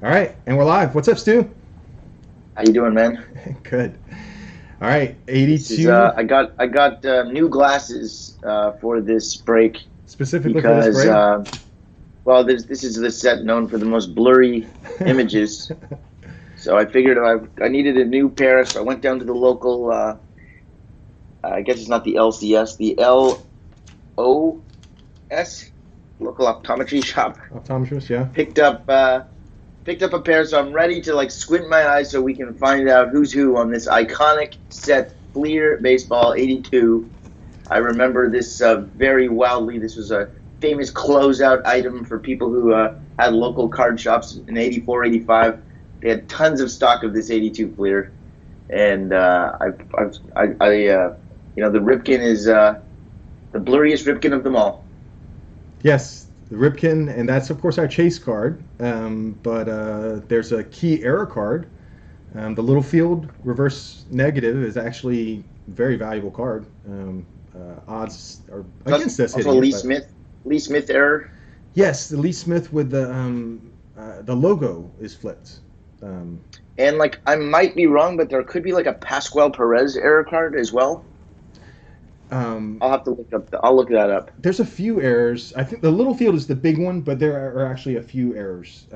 All right, and we're live. What's up, Stu? How you doing, man? Good. All right, This is 82 I got new glasses for this break specifically for this because break. well, this is the set known for the most blurry images. So I figured I needed a new pair, so I went down to the local. I guess it's not the LCS, the LOS, local optometry shop. Optometrist, yeah. Picked up a pair, so I'm ready to like squint my eyes so we can find out who's who on this iconic set, Fleer Baseball '82. I remember this very wildly. This was a famous closeout item for people who had local card shops in '84, '85. They had tons of stock of this '82 Fleer, and the Ripken is the blurriest Ripken of them all. Yes, the RIPKEN, and that's of course our chase card. But there's a key error card. The little field reverse negative is actually a very valuable card. Odds are against us Also, hitting Lee it, but Smith, Lee Smith error. yes, the Lee Smith with the logo is flipped. And like I might be wrong, but there could be like a Pascual Perez error card as well. I'll have to I'll look that up. There's a few errors. I think the little field is the big one, but there are actually a few errors.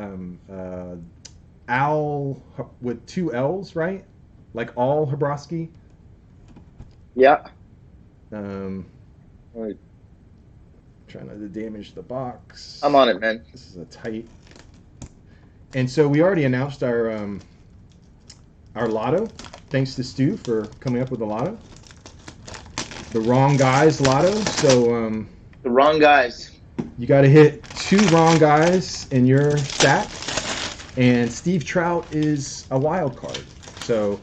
Al with two L's, right? Like all Habrowski. Yeah. Um, Right. Trying not to damage the box. I'm on it, man. This is a tight. And so we already announced our lotto. Thanks to Stu for coming up with the lotto. The wrong guys lotto. So The wrong guys. you got to hit two wrong guys in your stack, and Steve Trout is a wild card, so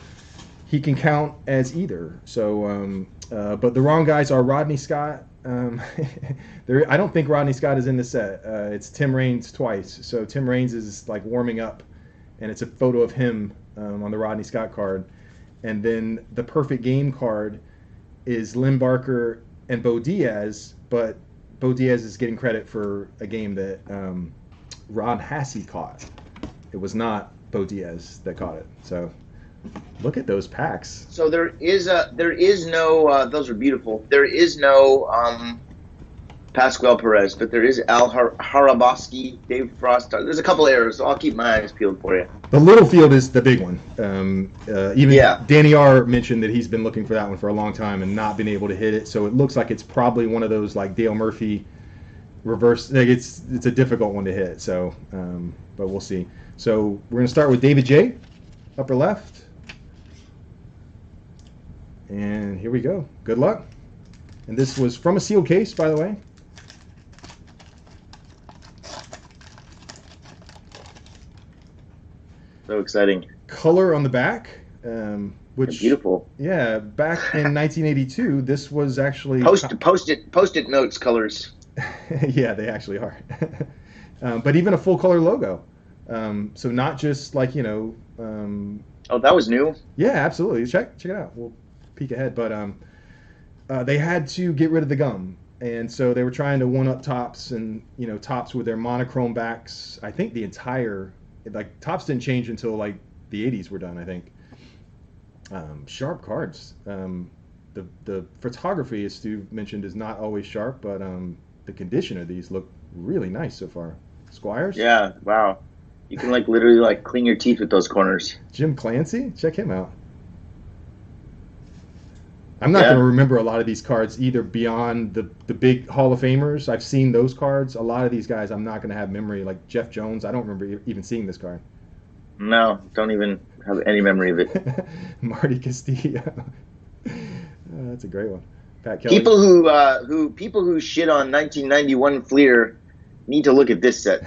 he can count as either. So, but the wrong guys are Rodney Scott. I don't think Rodney Scott is in the set. It's Tim Raines twice. So Tim Raines is like warming up, and it's a photo of him on the Rodney Scott card, and then the perfect game card is Lynn Barker and Bo Diaz, but Bo Diaz is getting credit for a game that Ron Hassey caught. It was not Bo Diaz that caught it. So look at those packs. So there is no those are beautiful. There is no Pascual Perez, but there is Al Harabowski, Dave Frost. There's a couple errors, so I'll keep my eyes peeled for you. The little field is the big one. Even Yeah. Danny R mentioned that he's been looking for that one for a long time and not been able to hit it. So it looks like it's probably one of those like Dale Murphy reverse. Like it's a difficult one to hit. So, but we'll see. So we're gonna start with David J, upper left, and here we go. Good luck. And this was from a sealed case, by the way. So exciting. Color on the back, which Beautiful. yeah, back in 1982, this was actually Post-it notes colors. yeah, they actually are. But even a full color logo. So not just like Oh, that was new. yeah, absolutely. Check it out. We'll peek ahead, but they had to get rid of the gum, and so they were trying to one up Tops, and Tops with their monochrome backs. I think the entire Tops didn't change until like the 80s were done, I think. Sharp cards. The photography, as Stu mentioned, is not always sharp, but the condition of these look really nice so far. Squires? Yeah. Wow. You can like literally like clean your teeth with those corners. Jim Clancy? Check him out. I'm not Yeah. going to remember a lot of these cards either beyond the big Hall of Famers. I've seen those cards. A lot of these guys I'm not going to have memory. Like Jeff Jones, I don't remember even seeing this card. No, don't even have any memory of it. Marty Castillo. That's a great one. Pat Kelly. People who shit on 1991 Fleer need to look at this set.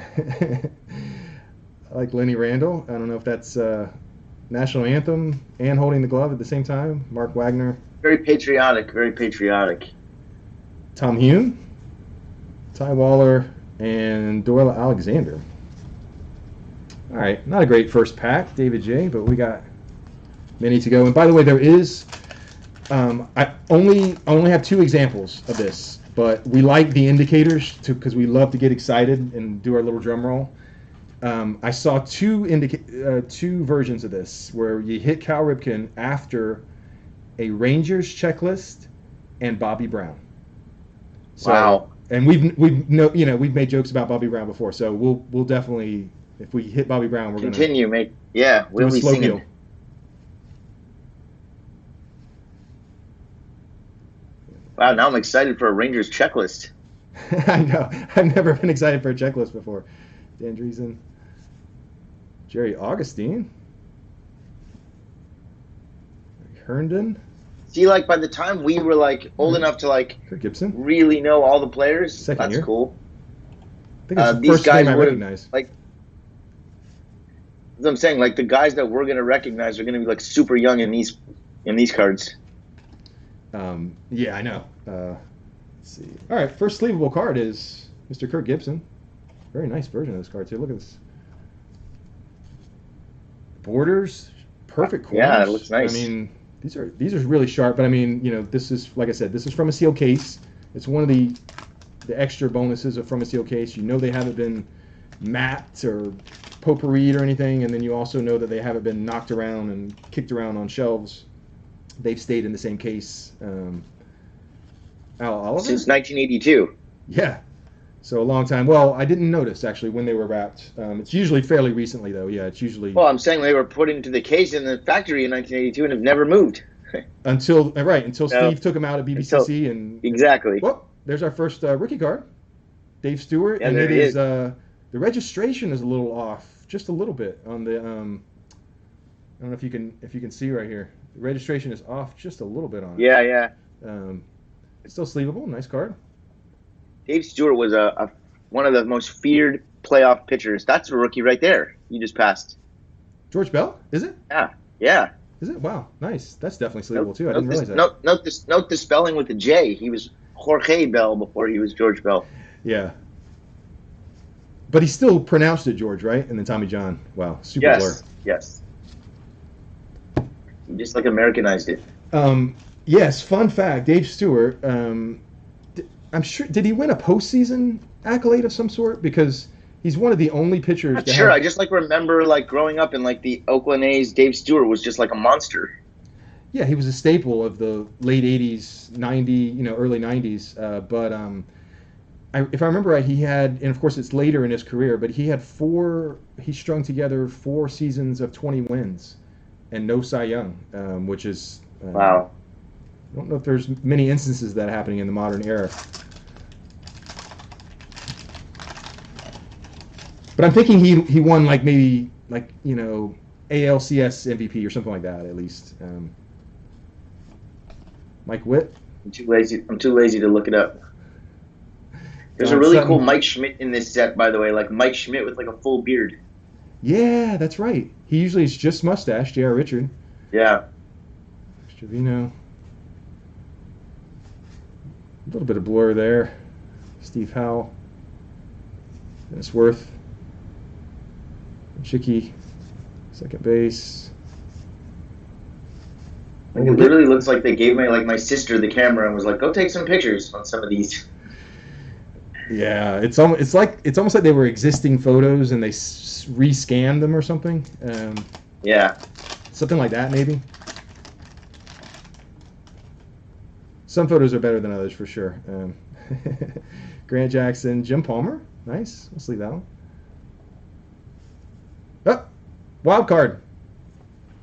I like Lenny Randall. I don't know if that's National Anthem and holding the glove at the same time. Mark Wagner. Very patriotic. Very patriotic. Tom Hume. Ty Waller and Doyle Alexander. All right, not a great first pack, David J, but we got many to go. And by the way, there is I only have two examples of this, but we like the indicators because we love to get excited and do our little drum roll. I saw two versions of this where you hit Cal Ripken after a Rangers checklist and Bobby Brown. So, Wow. and we've made jokes about Bobby Brown before, so we'll definitely, if we hit Bobby Brown, we're gonna Continue, mate. Yeah, do we'll a be slow singing. peel. Wow, now I'm excited for a Rangers checklist. I know. I've never been excited for a checklist before. Dan Driesen, Jerry Augustine, Herndon, See, like by the time we were like old enough to like Kirk Gibson. really know all the players, Second that's year. cool. I think it's the These first guys name I would've, recognize. like, as I'm saying, like the guys that we're gonna recognize are gonna be like super young in these cards. Yeah, I know. Let's see. All right, first sleevable card is Mr. Kirk Gibson. Very nice version of this card too. Look at this. Borders, perfect corners. Yeah, it looks nice. I mean, these are really sharp, but I mean, this is, like I said, this is from a sealed case. It's one of the extra bonuses of from a sealed case. They haven't been matte or potpourried or anything, and then you also know that they haven't been knocked around and kicked around on shelves. They've stayed in the same case. Al Oliver? Since 1982. Yeah. So a long time. Well, I didn't notice actually when they were wrapped. It's usually fairly recently though. Yeah, it's usually Well, I'm saying they were put into the case in the factory in 1982 and have never moved. until No. Steve took them out at BBCC and Exactly. well, there's our first rookie card, Dave Stewart, Yeah, and there it he is is. the registration is a little off, just a little bit on the. I don't know if you can see right here. The registration is off just a little bit on it. Yeah, yeah. It's still sleevable. Nice card. Dave Stewart was one of the most feared playoff pitchers. That's a rookie right there. You just passed. George Bell, is it? Yeah, yeah. Is it? Wow, nice. That's definitely sleevable too. I didn't realize that. Note the spelling with the J. He was Jorge Bell before he was George Bell. Yeah. But he still pronounced it George, right? And then Tommy John. Wow, super blur. Yes. He just like Americanized it. Yes, fun fact, Dave Stewart, I'm sure, did he win a postseason accolade of some sort? Because he's one of the only pitchers Not to sure. have... I just like remember like growing up in like the Oakland A's. Dave Stewart was just like a monster. Yeah, he was a staple of the late 80s, early 90s. If I remember right, he had, and of course it's later in his career, but he strung together 4 seasons of 20 wins and no Cy Young, which is... Wow. I don't know if there's many instances of that happening in the modern era. But I'm thinking he won maybe ALCS MVP or something like that at least. Mike Witt. I'm too lazy to look it up. There's a John really Sutton. cool Mike Schmidt in this set, by the way. Like Mike Schmidt with like a full beard. Yeah, that's right. He usually is just mustache. J.R. Richard. Yeah. Trevino. A little bit of blur there. Steve Howell. Dennis Worth. Chicky. Second base. Like, it literally looks like they gave my sister the camera and was like, "Go take some pictures on some of these." Yeah, it's almost like they were existing photos and they rescanned them or something. Yeah. Something like that, maybe. Some photos are better than others for sure. Grant Jackson, Jim Palmer, nice. Let's leave that one. Oh, wild card.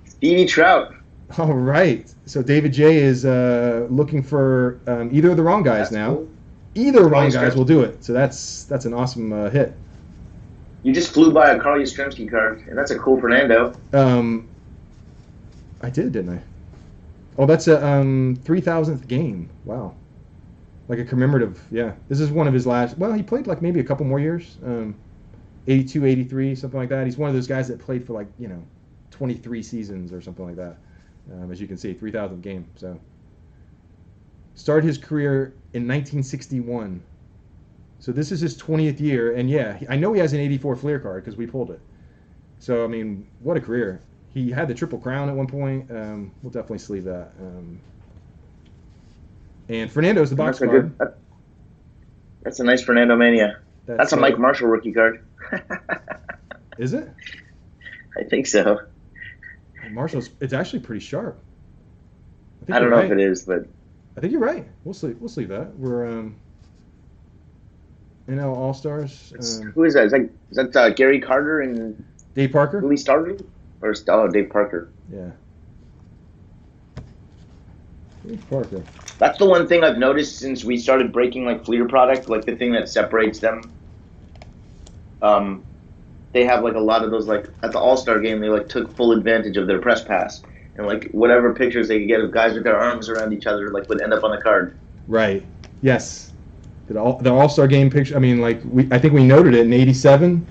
Stevie Trout. All right. So David J is looking for either of the wrong guys That's now. cool. Either wrong Carl guys will do it. So that's an awesome hit. You just flew by a Carl Yastrzemski card, and that's a cool Fernando. I did, didn't I? Oh, that's a 3,000th game. Wow. Like a commemorative, yeah. This is one of his last, well, he played maybe a couple more years. 82, 83, something like that. He's one of those guys that played for 23 seasons or something like that. As you can see, 3,000th game. So started his career in 1961. So this is his 20th year. And yeah, I know he has an 84 Fleer card because we pulled it. So, I mean, what a career. He had the Triple Crown at one point. We'll definitely sleeve that. And Fernando's the box card. That's a nice Fernando Mania. That's a Mike Marshall rookie card. Is it? I think so. Marshall's. It's actually pretty sharp. I think I don't you're know right. if it is, but I think you're right. We'll see. We'll see that. We're NL All Stars. who is that? Is that Gary Carter and Dave Parker. who he started? Or Dave Parker? Yeah. Dave Parker. That's the one thing I've noticed since we started breaking like Fleer product, like the thing that separates them. They have like a lot of those, like at the All-Star game, they like took full advantage of their press pass, and like whatever pictures they could get of guys with their arms around each other like would end up on the card. Right. Yes. The All-Star game picture. I mean, like I think we noted it in '87.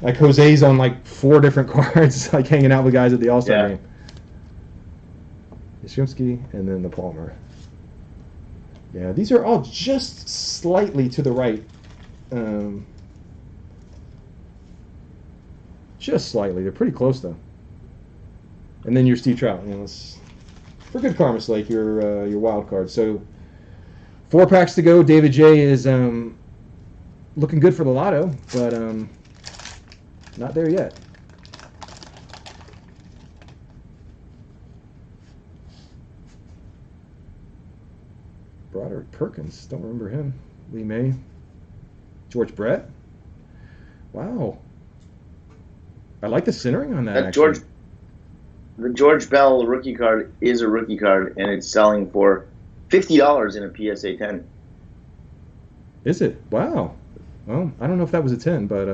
Like Jose's on like 4 different cards, like hanging out with guys at the All-Star game. Yastrzemski and then the Palmer. Yeah, these are all just slightly to the right. Just slightly. They're pretty close though. And then your Steve Trout. You know, for good karma sake, your wild card. So 4 packs to go. David J is looking good for the lotto, but not there yet. Broderick Perkins. Don't remember him. Lee May. George Brett. Wow. I like the centering on that. The George Bell rookie card is a rookie card, and it's selling for $50 in a PSA 10. Is it? Wow. Well, I don't know if that was a 10, but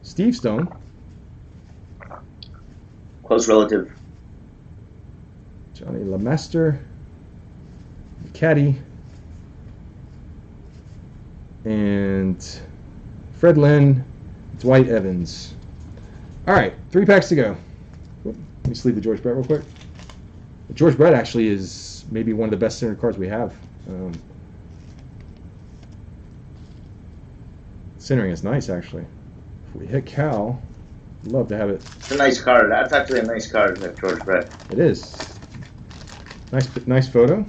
Steve Stone. Close relative. Johnny Lemaster. Caddy. And Fred Lynn, Dwight Evans. All right, 3 packs to go. Let me sleeve the George Brett real quick. George Brett actually is maybe one of the best centered cards we have. Centering is nice, actually. If we hit Cal, I'd love to have it. It's a nice card. That's actually a nice card, that George Brett. It is. Nice photo.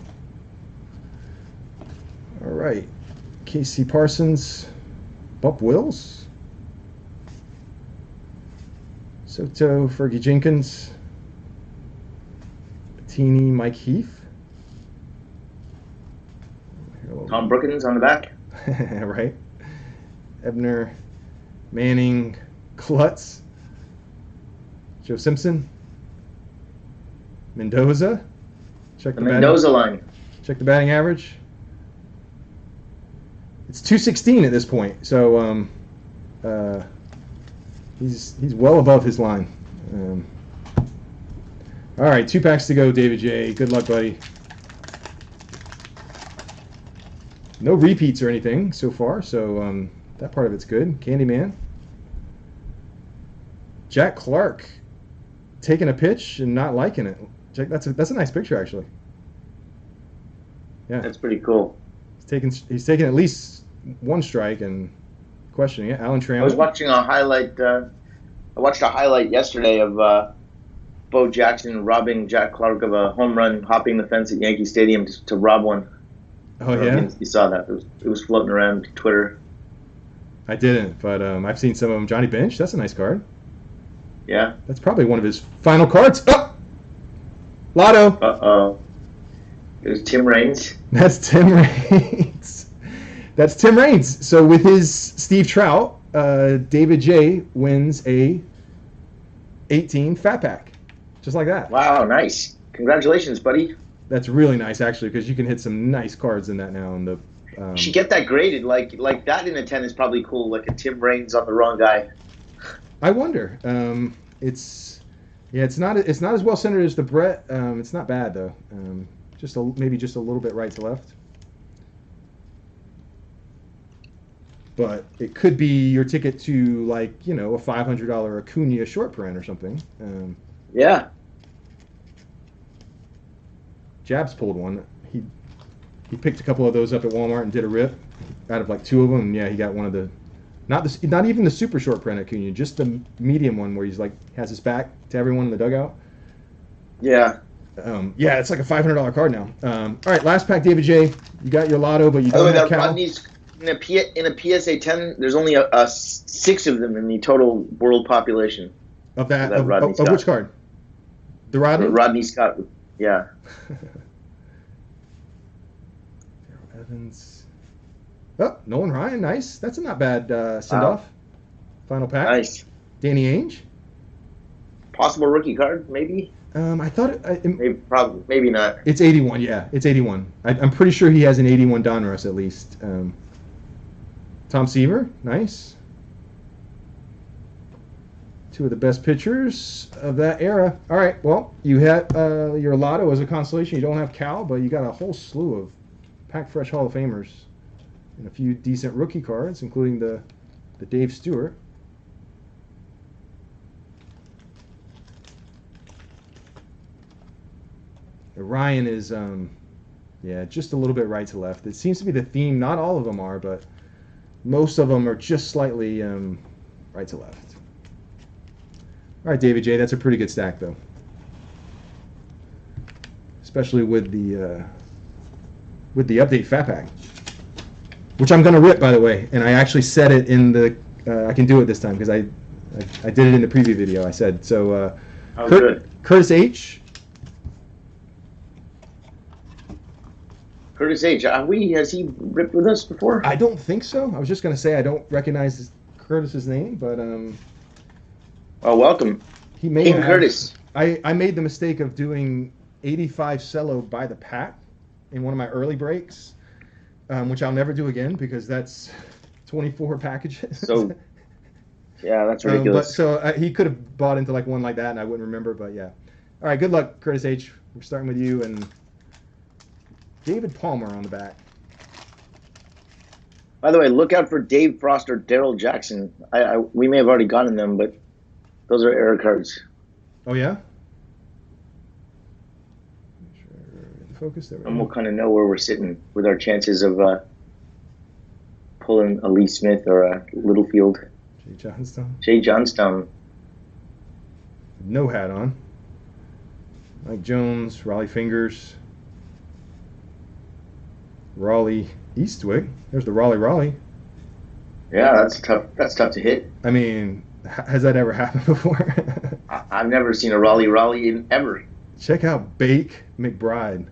All right. Casey Parsons. Bump Wills. Soto, Fergie Jenkins. Bettini, Mike Heath. Tom Brookins on the back. Right. Ebner, Manning, Klutz. Joe Simpson. Mendoza. Check the Mendoza line. Check the batting average. It's 216 at this point, so he's well above his line. All right, 2 packs to go, David J. Good luck, buddy. No repeats or anything so far, so that part of it's good. Candyman. Jack Clark taking a pitch and not liking it. That's a nice picture, actually. Yeah, that's pretty cool. He's taking at least 1 strike and questioning it. Alan Trammell. I was watching a highlight. I watched a highlight yesterday of Bo Jackson robbing Jack Clark of a home run, hopping the fence at Yankee Stadium to rob one. Oh yeah, you saw that? It was floating around Twitter. I didn't, but I've seen some of them. Johnny Bench. That's a nice card. Yeah. That's probably one of his final cards. Oh! Lotto. Uh-oh. There's Tim Raines. That's Tim Raines. That's Tim Raines. So with his Steve Trout, David J wins a 18 fat pack. Just like that. Wow, nice. Congratulations, buddy. That's really nice, actually, because you can hit some nice cards in that now. And you should get that graded. Like that in a 10 is probably cool, like a Tim Raines on the wrong guy. I wonder. It's not as well centered as the Brett. It's not bad though. Maybe just a little bit right to left. But it could be your ticket to a $500 Acuna short print or something. Yeah. Jabs pulled one. He picked a couple of those up at Walmart and did a rip out of 2 of them. And yeah, he got one of the. Not even the super short print Acuna, just the medium one where he's has his back to everyone in the dugout. Yeah. It's like a $500 card now. All right, last pack, David J. You got your lotto, but you don't have Cal. in a PSA 10, there's only a 6 of them in the total world population. Of that, That Rodney of Scott. which card? The Rodney? Rodney Scott. Yeah. Evans. Oh, Nolan Ryan, nice. That's a not bad send-off. Wow. Final pack. Nice. Danny Ainge. Possible rookie card, maybe. I thought Maybe not. It's 81. Yeah, it's 81. I'm pretty sure he has an 81 Donruss at least. Tom Seaver, nice. Two of the best pitchers of that era. All right, well, you had your lotto as a consolation. You don't have Cal, but you got a whole slew of pack fresh Hall of Famers and a few decent rookie cards, including the Dave Stewart. Ryan is, yeah, just a little bit right to left. It seems to be the theme. Not all of them are, but most of them are just slightly right to left. All right, David J., that's a pretty good stack, though. Especially with the update fat pack, which I'm going to rip, by the way. And I actually said it in the, I can do it this time because I did it in the preview video. I said, so Good. Curtis H., Curtis H. Has he ripped with us before? I don't think so. I was just going to say I don't recognize Curtis's name, but Oh, welcome. he may King have. Curtis. I made the mistake of doing 85 cello by the pack in one of my early breaks, which I'll never do again because that's 24 packages. So, yeah, that's ridiculous. He could have bought into like one like that, and I wouldn't remember. But yeah. All right. Good luck, Curtis H. We're starting with you and David Palmer on the back. By the way, look out for Dave Frost or Daryl Jackson. We may have already gotten them, but those are error cards. Oh yeah. Focus there. And we'll kind of know where we're sitting with our chances of pulling a Lee Smith or a Littlefield. Jay Johnstone. No hat on. Mike Jones, Raleigh Fingers. Raleigh Eastwick. There's the Raleigh. Yeah, that's tough. That's tough to hit. I mean, has that ever happened before? I've never seen a Raleigh in ever. Check out Bake McBride.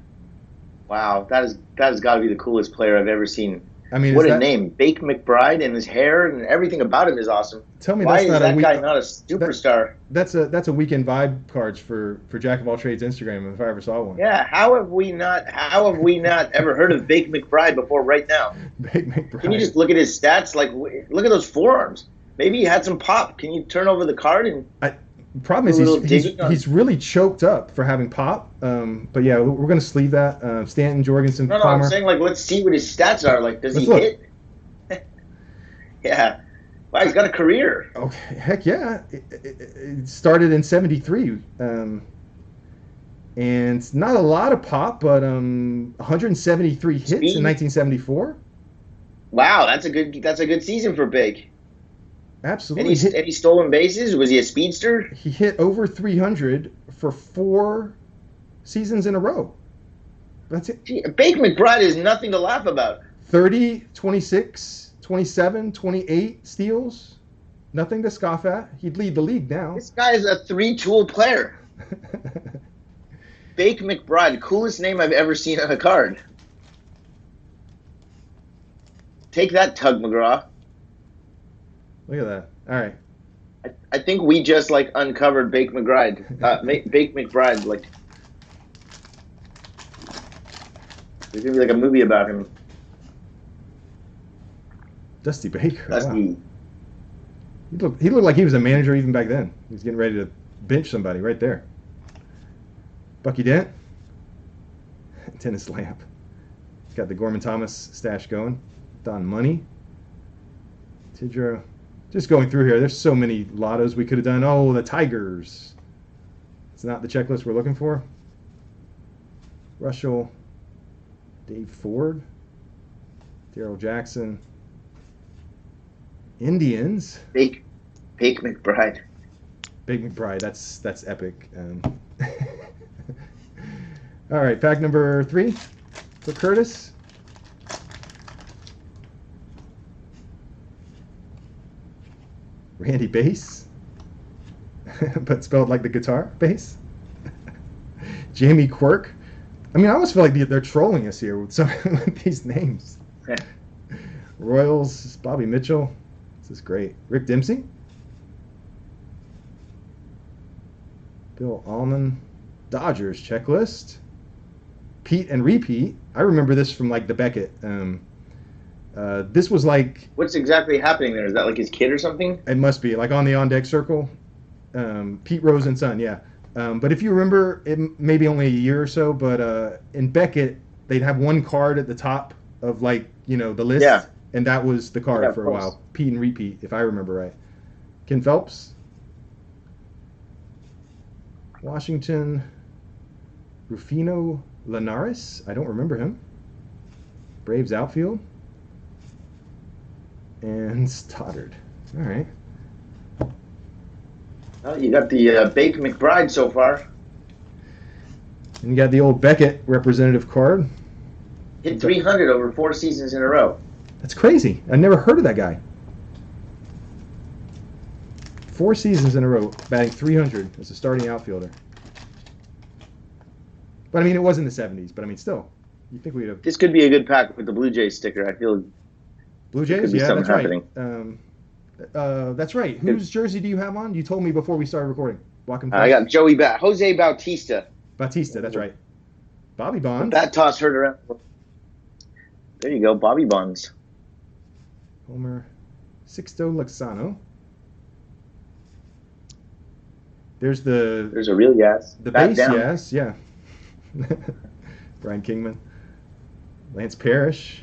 Wow, that has got to be the coolest player I've ever seen. I mean, what a name, Bake McBride, and his hair and everything about him is awesome. Tell me, why that's is not that guy not a superstar? That's a weekend vibe cards for Jack of All Trades Instagram if I ever saw one. Yeah, how have we not ever heard of Bake McBride before right now? Bake McBride. Can you just look at his stats? Like, look at those forearms. Maybe he had some pop. Can you turn over the card and? Problem is he's really choked up for having pop. But yeah, we're going to sleeve that. Stanton, Jorgensen, No, Palmer. I'm saying like let's see what his stats are. Like, does he look. hit? Yeah. Wow, he's got a career. Okay, heck yeah. It started in '73, and not a lot of pop, but 173 hits in 1974. Wow, that's a good season for Big. Absolutely. Any stolen bases? Was he a speedster? He hit over 300 for 4 seasons in a row. That's it. Gee, Bake McBride is nothing to laugh about. 30, 26, 27, 28 steals. Nothing to scoff at. He'd lead the league now. This guy is a 3-tool player. Bake McBride, coolest name I've ever seen on a card. Take that, Tug McGraw. Look at that. All right. I think we just like uncovered Bake McBride. Bake McBride, like there's gonna be like a movie about him. Dusty Baker. Dusty. Wow. He looked like he was a manager even back then. He was getting ready to bench somebody right there. Bucky Dent. Tennis Lamp. He's got the Gorman Thomas stash going. Don Money. Tidrow. Just going through here, there's so many lottos we could have done. Oh, the Tigers. It's not the checklist we're looking for. Russell. Dave Ford. Daryl Jackson. Indians. Bake McBride. Big McBride. That's epic. All right, pack number 3 for Curtis. Randy Bass, but spelled like the guitar bass. Jamie Quirk. I mean, I almost feel like they're trolling us here with some with these names. Royals, Bobby Mitchell. This is great. Rick Dempsey. Bill Allman. Dodgers checklist. Pete and repeat. I remember this from like the Beckett. This was like. What's exactly happening there? Is that like his kid or something? It must be like on the on deck circle. Pete Rose and Son, yeah. But if you remember, it maybe only a year or so, but in Beckett, they'd have one card at the top of like, the list. Yeah. And that was the card Yeah, for a while. Pete and repeat, if I remember right. Ken Phelps. Washington. Rufino Linares. I don't remember him. Braves outfield. And Stoddard. All right. Well, you got the Bake McBride so far. And you got the old Beckett representative card. Hit 300 over 4 seasons in a row. That's crazy. I never heard of that guy. 4 seasons in a row, batting 300 as a starting outfielder. But I mean, it was in the 70s. But I mean, still, you think we'd have. This could be a good pack with the Blue Jays sticker. I feel. Blue Jays, could be yeah, something that's happening. right. That's right. Whose jersey do you have on? You told me before we started recording. I got Jose Bautista. Bautista, that's right. Bobby Bonds. That toss hurt around. There you go, Bobby Bonds. Homer. Sixto Lexano. There's a real Yaz. The base Yaz, yeah. Brian Kingman. Lance Parrish.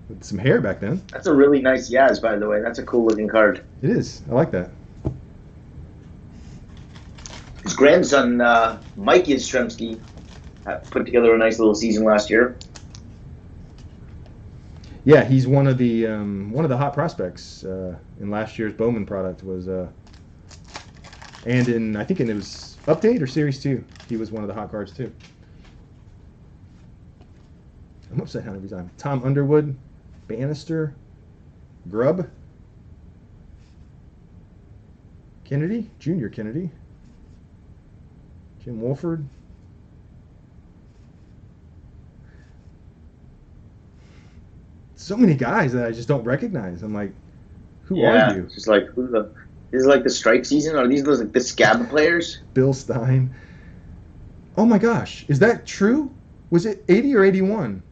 With some hair back then. That's a really nice Yaz, by the way. That's a cool looking card. It is. I like that. His grandson, Mike Yastrzemski, put together a nice little season last year. Yeah, he's one of the hot prospects in last year's Bowman product was, and I think it was Update or Series 2, he was one of the hot cards too. I'm upside down every time. Tom Underwood, Bannister, Grubb, Kennedy, Junior Kennedy, Jim Wolford. So many guys that I just don't recognize. I'm like, who are you? It's just like, this is like the strike season? Are these like the scab players? Bill Stein. Oh my gosh, is that true? Was it 80 or 81?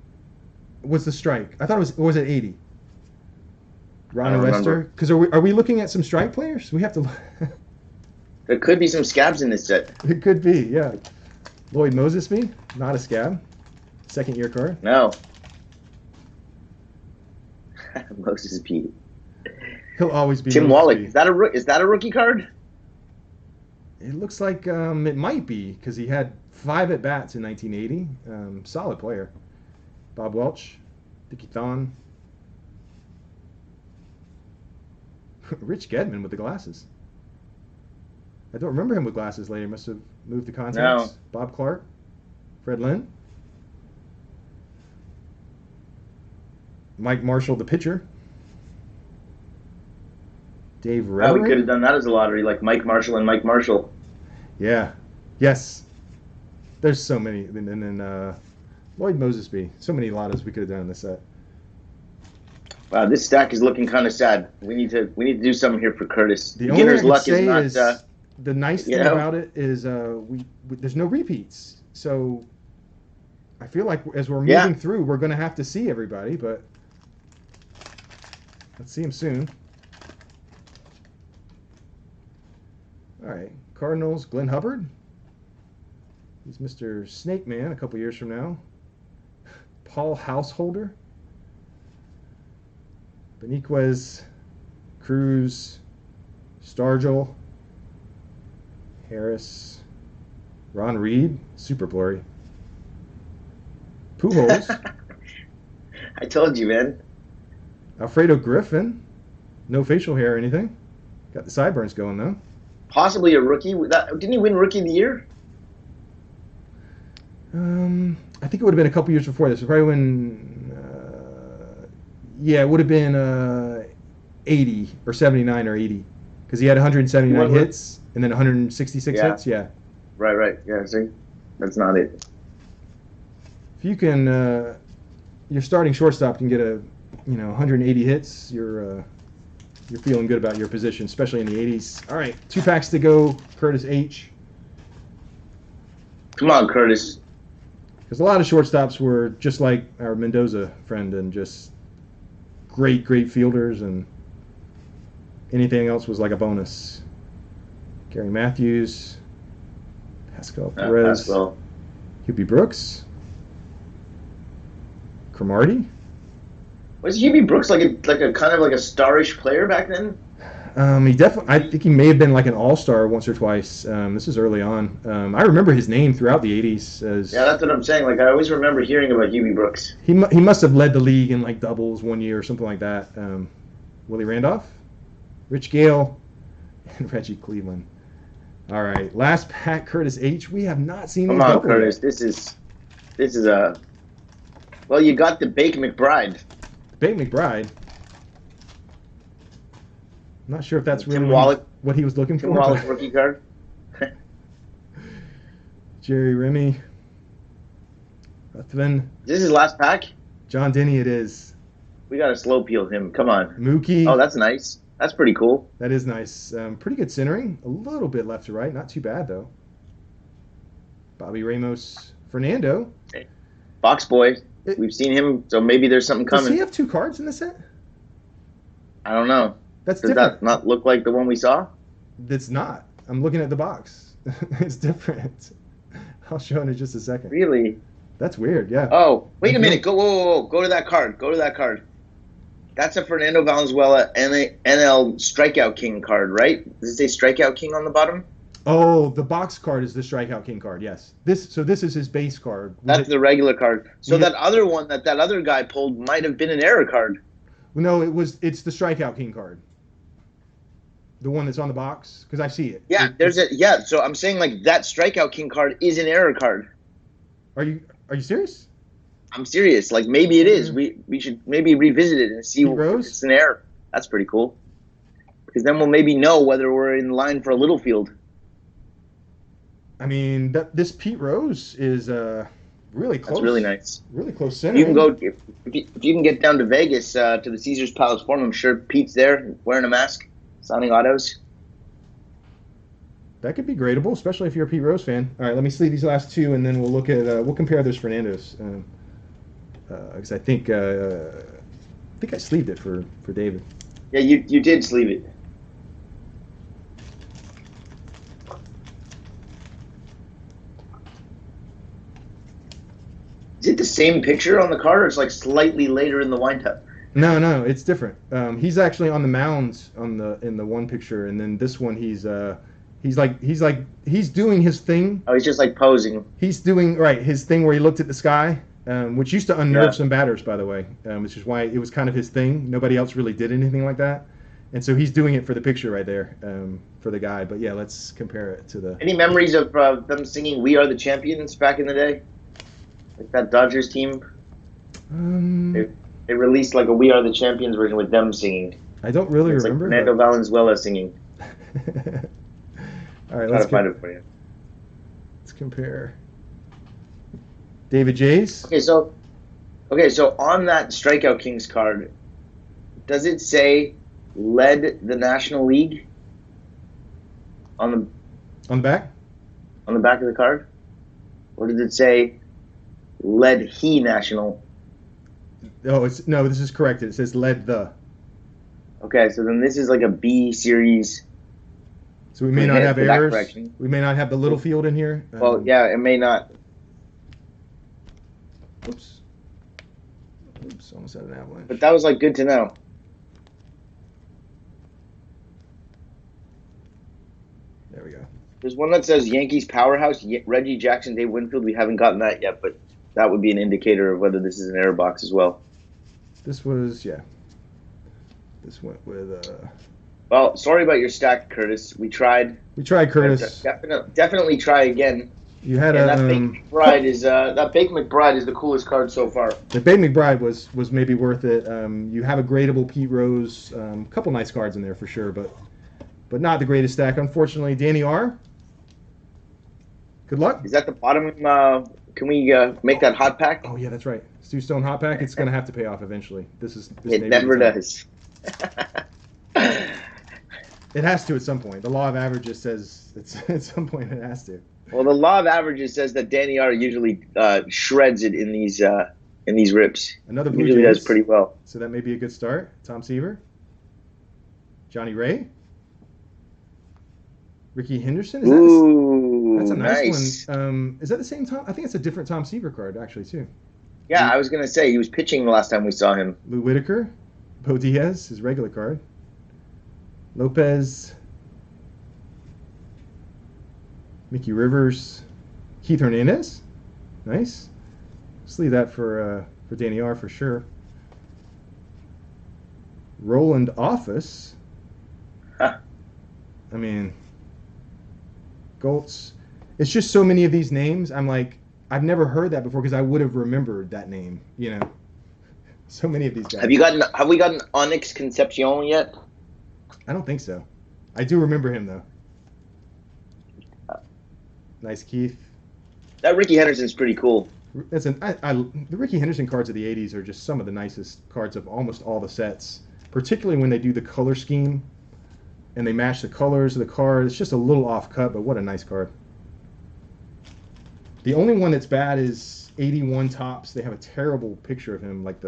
Was the strike? I thought it was it 80? Ron Wester? Because are we looking at some strike players? We have to. There could be some scabs in this set. It could be, yeah. Lloyd Mosesby, not a scab. Second year card. No. Mosesby. He'll always be. Tim Mosesby. Wallach. Is that a rookie card? It looks like it might be because he had 5 at bats in 1980. Solid player. Bob Welch, Dickie Thon, Rich Gedman with the glasses. I don't remember him with glasses later. Must have moved to contacts. No. Bob Clark, Fred Lynn, Mike Marshall, the pitcher. Dave Reverie. Oh, we could have done that as a lottery, like Mike Marshall and Mike Marshall. Yeah. Yes. There's so many. And then Lloyd Mosesby. So many lottos we could have done in this set. Wow, this stack is looking kind of sad. We need to do something here for Curtis. The only Beginner's thing I luck can say is not. is the nice thing about it is there's no repeats. So I feel like as we're moving through, we're going to have to see everybody, but let's see them soon. All right, Cardinals, Glenn Hubbard. He's Mr. Snake Man a couple years from now. Paul Householder. Beniquez, Cruz, Stargell, Harris, Ron Reed, super blurry. Pujols. I told you, man. Alfredo Griffin, no facial hair or anything. Got the sideburns going though. Possibly a rookie. Didn't he win Rookie of the Year? I think it would have been a couple years before this. Probably when, it would have been 80 or 79 or 80. Because he had 179 What was- hits and then 166 Yeah. hits. Yeah. Right. Yeah, see? That's not it. If you can, your starting shortstop can get 180 hits. You're feeling good about your position, especially in the 80s. All right, 2 packs to go. Curtis H. Come on, Curtis. Because a lot of shortstops were just like our Mendoza friend and just great fielders, and anything else was like a bonus. Gary Matthews, Pascal Perez, Pascal. Hubie Brooks, Cromartie. Was Hubie Brooks like a kind of like a starish player back then? He definitely. I think he may have been like an all-star once or twice. This is early on. I remember his name throughout the '80s. Yeah, that's what I'm saying. Like I always remember hearing about Hubie Brooks. He must have led the league in like doubles one year or something like that. Willie Randolph, Rich Gale, and Reggie Cleveland. All right, last pack, Curtis H. We have not seen. Come on, Curtis. Yet. This is a. Well, you got the Bake McBride. Bake McBride. I'm not sure if that's really what he was looking for. Tim Wallach rookie card. Jerry Remy. Ruthven. This is his last pack? John Denny it is. We got to slow peel him. Come on. Mookie. Oh, that's nice. That's pretty cool. That is nice. Pretty good centering. A little bit left to right. Not too bad, though. Bobby Ramos. Fernando. Okay. Box boy. We've seen him, so maybe there's something coming. Does he have 2 cards in the set? I don't know. Does that not look like the one we saw? It's not. I'm looking at the box. It's different. I'll show it in just a second. Really? That's weird, yeah. Oh, wait a minute. Whoa. Go to that card. That's a Fernando Valenzuela NL Strikeout King card, right? Does it say Strikeout King on the bottom? Oh, the box card is the Strikeout King card, yes. This is his base card. That's the regular card. So that other one that other guy pulled might have been an error card. No, it's the Strikeout King card. The one that's on the box, because I see it. Yeah, so I'm saying like that Strikeout King card is an error card. Are you serious? I'm serious. Like maybe it is. We should maybe revisit it and see if it's an error. That's pretty cool. Because then we'll maybe know whether we're in line for a little field. I mean, this Pete Rose is really close. That's really nice. Really close center. You can go if you can get down to Vegas to the Caesars Palace Forum. I'm sure Pete's there wearing a mask, signing autos. That could be gradable, especially if you're a Pete Rose fan. All right, let me sleeve these last 2, and then we'll look at we'll compare those Fernandos. Because I think I sleeved it for David. Yeah, you did sleeve it. Is it the same picture on the card, or it's like slightly later in the windup? No, it's different. He's actually on the mounds in the one picture, and then this one he's doing his thing. Oh, he's just like posing. He's doing his thing where he looked at the sky, which used to unnerve some batters, by the way, which is why it was kind of his thing. Nobody else really did anything like that, and so he's doing it for the picture right there, for the guy. But yeah, let's compare it to the. Any memories of them singing "We Are the Champions" back in the day? Like that Dodgers team? They released like a "We Are the Champions" version with them singing. I don't really remember. Like Fernando Valenzuela singing. All right, let's find it for you. Let's compare. David Jays. Okay, so on that Strikeout Kings card, does it say led the National League on the back? On the back of the card? Or did it say led he national? Oh, this is correct. It says led the. Okay, so then this is like a B series. So we may not have errors. We may not have the little field in here. Well, yeah, it may not. Oops, almost had an avalanche. But that was like good to know. There we go. There's one that says Yankees powerhouse, Reggie Jackson, Dave Winfield. We haven't gotten that yet, but that would be an indicator of whether this is an error box as well. This was, yeah. This went with. Well, sorry about your stack, Curtis. We tried. Curtis. Definitely try again. You had that Bake McBride is that Bake McBride is the coolest card so far. The Bake McBride was maybe worth it. You have a gradable Pete Rose, a couple nice cards in there for sure, but but not the greatest stack, unfortunately. Danny R. Good luck. Is that the bottom? Can we make that hot pack? Oh yeah, that's right. Stu Stone hot pack. It's gonna have to pay off eventually. This It may be never the time. does. It has to at some point. The law of averages says it's at some point it has to. Well, the law of averages says that Danny R usually shreds it in these rips. Another Blue Usually Jays. does pretty well. So that may be a good start. Tom Seaver. Johnny Ray. Ricky Henderson. That's a nice one. Is that the same Tom? I think it's a different Tom Seaver card actually too. Yeah, I was gonna say he was pitching the last time we saw him. Lou Whitaker. Bo Diaz, his regular card. Lopez. Mickey Rivers. Keith Hernandez. Nice. Let's leave that for Danny R for sure. Roland Office. Huh. I mean, Goltz. It's just so many of these names. I'm like, I've never heard that before because I would have remembered that name. You know, so many of these guys. Have we gotten Onyx Concepcion yet? I don't think so. I do remember him though. Nice Keith. That Ricky Henderson's pretty cool. The Ricky Henderson cards of the '80s are just some of the nicest cards of almost all the sets, particularly when they do the color scheme and they match the colors of the card. It's just a little off cut, but what a nice card. The only one that's bad is 81 Tops. They have a terrible picture of him, like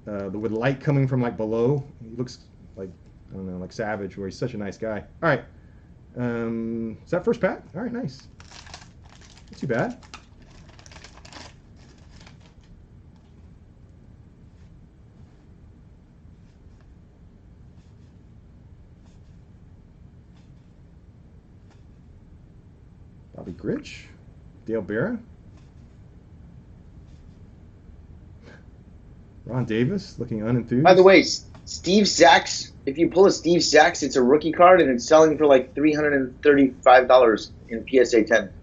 with light coming from like below. He looks like, I don't know, like Savage, where he's such a nice guy. All right. Is that first pack? All right, nice. Not too bad. Bobby Grich. Dale Berra. Ron Davis, looking unenthused. By the way, Steve Sachs, if you pull a Steve Sachs, it's a rookie card, and it's selling for like $335 in PSA 10.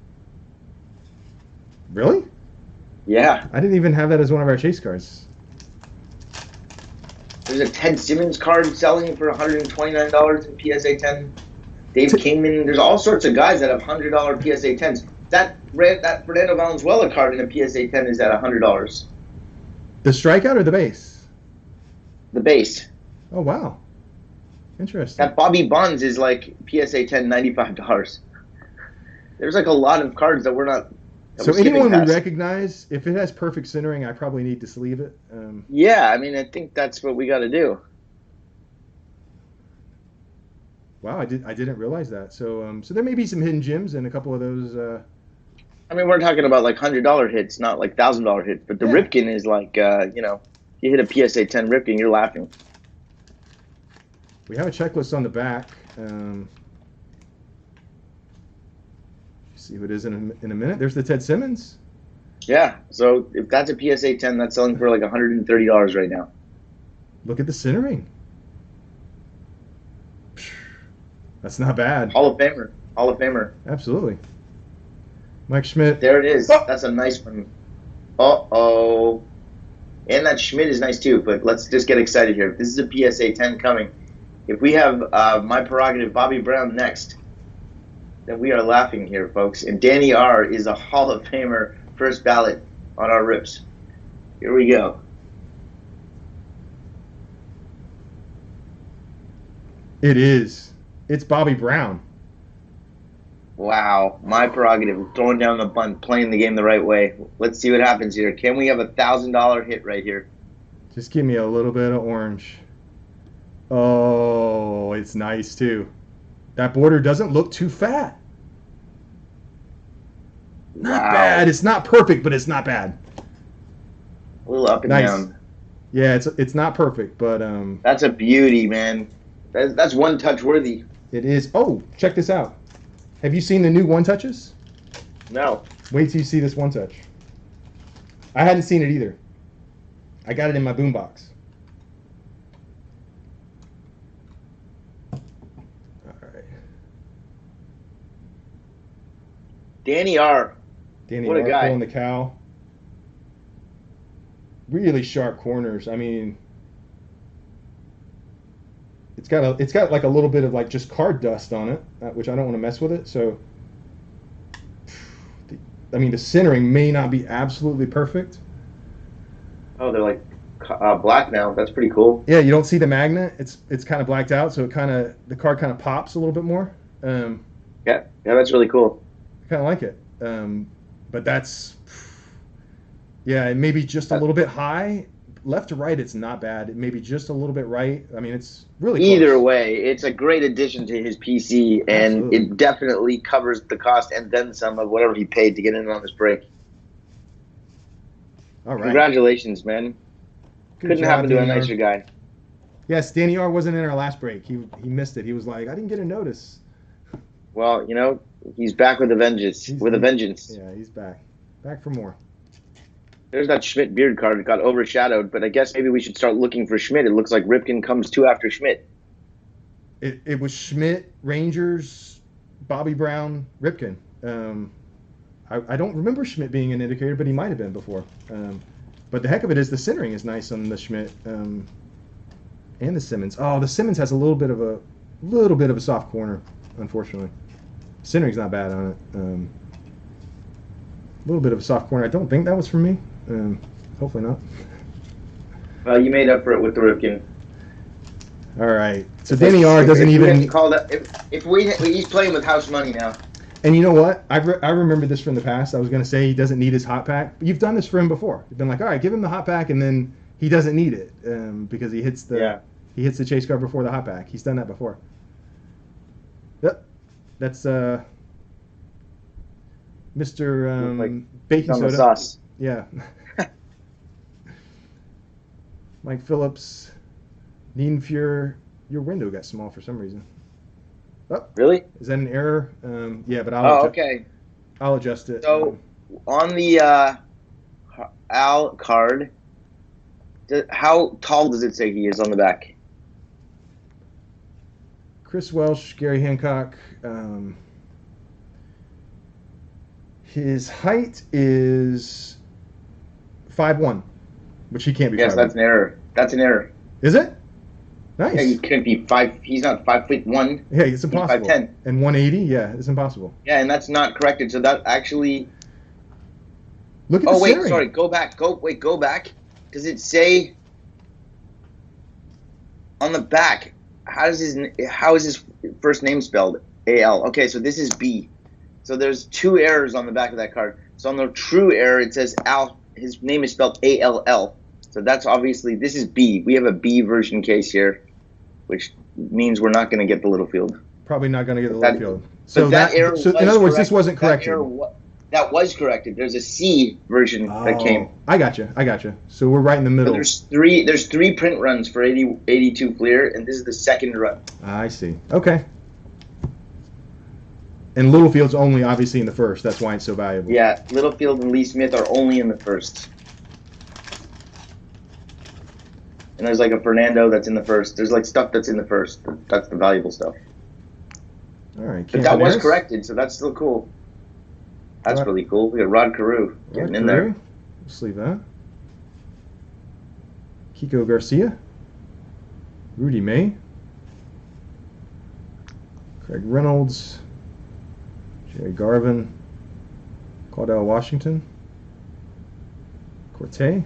Really? Yeah. I didn't even have that as one of our chase cards. There's a Ted Simmons card selling for $129 in PSA 10. Dave Kingman. There's all sorts of guys that have $100 PSA 10s. That Fernando Valenzuela card in a PSA 10 is at $100. The strikeout or the base? The base. Oh, wow. Interesting. That Bobby Bonds is like PSA 10, $95. There's like a lot of cards that we're not. So anyone we recognize, if it has perfect centering, I probably need to sleeve it. Yeah, I mean, I think that's what we got to do. Wow, I didn't realize that. So there may be some hidden gems in a couple of those. I mean, we're talking about like $100 hits, not like $1,000 hits. But the Ripken is like, you hit a PSA 10 Ripken, you're laughing. We have a checklist on the back. See who it is in a minute. There's the Ted Simmons. Yeah, so if that's a PSA 10, that's selling for like $130 right now. Look at the centering. That's not bad. Hall of Famer. Absolutely. Mike Schmidt. There it is. Oh! That's a nice one. Uh-oh. And that Schmidt is nice too, but let's just get excited here. This is a PSA 10 coming. If we have my prerogative, Bobby Brown next, then we are laughing here, folks. And Danny R is a Hall of Famer first ballot on our rips. Here we go. It is. It's Bobby Brown. Wow, my prerogative, throwing down the bunt, playing the game the right way. Let's see what happens here. Can we have a $1,000 hit right here? Just give me a little bit of orange. Oh, it's nice too. That border doesn't look too fat. Not bad. It's not perfect, but it's not bad. A little up and down. Yeah, it's not perfect, but that's a beauty, man. That's one touch worthy. It is. Oh, check this out. Have you seen the new one touches? No. Wait till you see this one touch. I hadn't seen it either. I got it in my boombox. All right. Danny R. Danny what a R. guy. Pulling the cow. Really sharp corners. I mean, it's got like a little bit of like just card dust on it, which I don't want to mess with it. So, I mean, the centering may not be absolutely perfect. Oh, they're like black now. That's pretty cool. Yeah, you don't see the magnet. It's kind of blacked out, so the card kind of pops a little bit more. Yeah, that's really cool. I kind of like it. But that's, yeah, it may be just a little bit high. Left to right, it's not bad. It may be just a little bit right. I mean, it's really close. Either way, it's a great addition to his PC, and Absolutely. it definitely covers the cost and then some of whatever he paid to get in on this break. All right. Congratulations, man. Good Couldn't job, happen to a Danny R. nicer guy. Yes, Danny R wasn't in our last break. He missed it. He was like, I didn't get a notice. Well, he's back with a vengeance. Yeah, he's back. Back for more. There's that Schmidt beard card that got overshadowed, but I guess maybe we should start looking for Schmidt. It looks like Ripken comes two after Schmidt. It was Schmidt, Rangers, Bobby Brown, Ripken. I don't remember Schmidt being an indicator, but he might have been before. But the heck of it is the centering is nice on the Schmidt and the Simmons. Oh, the Simmons has a little bit of a soft corner, unfortunately. Centering's not bad on it. A little bit of a soft corner. I don't think that was from me. Hopefully not. Well, you made up for it with the Ripken. All right. So Danny R doesn't even call that. He's playing with house money now. And you know what? I remember this from the past. I was going to say he doesn't need his hot pack. But you've done this for him before. You've been like, all right, give him the hot pack, and then he doesn't need it because he hits the chase card before the hot pack. He's done that before. Yep. That's Mr. Like Baking on the Soda. sauce. Yeah. Mike Phillips, Nienfuhr, your window got small for some reason. Oh, really? Is that an error? Yeah, but okay. I'll adjust it. So on the Al card, how tall does it say he is on the back? Chris Welsh, Gary Hancock. His height is 5'1", which he can't be. Yes, 5'1". that's an error. That's an error. Is it? Nice. Yeah, you couldn't be 5. He's not 5'1". Yeah, it's impossible. He's 5'10". And 180. Yeah, it's impossible. Yeah, and that's not corrected. So that actually. Look at the centering. Sorry. Go back. Go back. Does it say on the back? How is his first name spelled? A-L. Okay, so this is B. So there's two errors on the back of that card. So on the true error, it says Al. His name is spelled A-L-L. So that's obviously, this is B. We have a B version case here, which means we're not going to get the Littlefield. Probably not going to get the Littlefield. So in other words, this wasn't corrected. That was corrected. There's a C version that came. I got you. So we're right in the middle. So there's three print runs for 82 Fleer, and this is the second run. I see. Okay. And Littlefield's only obviously in the first. That's why it's so valuable. Yeah, Littlefield and Lee Smith are only in the first. And there's like a Fernando that's in the first. There's like stuff that's in the first. That's the valuable stuff. All right. But that was corrected, so that's still cool. That's really cool. We got Rod Carew getting in there. Let's leave that. Kiko Garcia. Rudy May. Craig Reynolds. Jerry Garvin. Claudel Washington. Corte.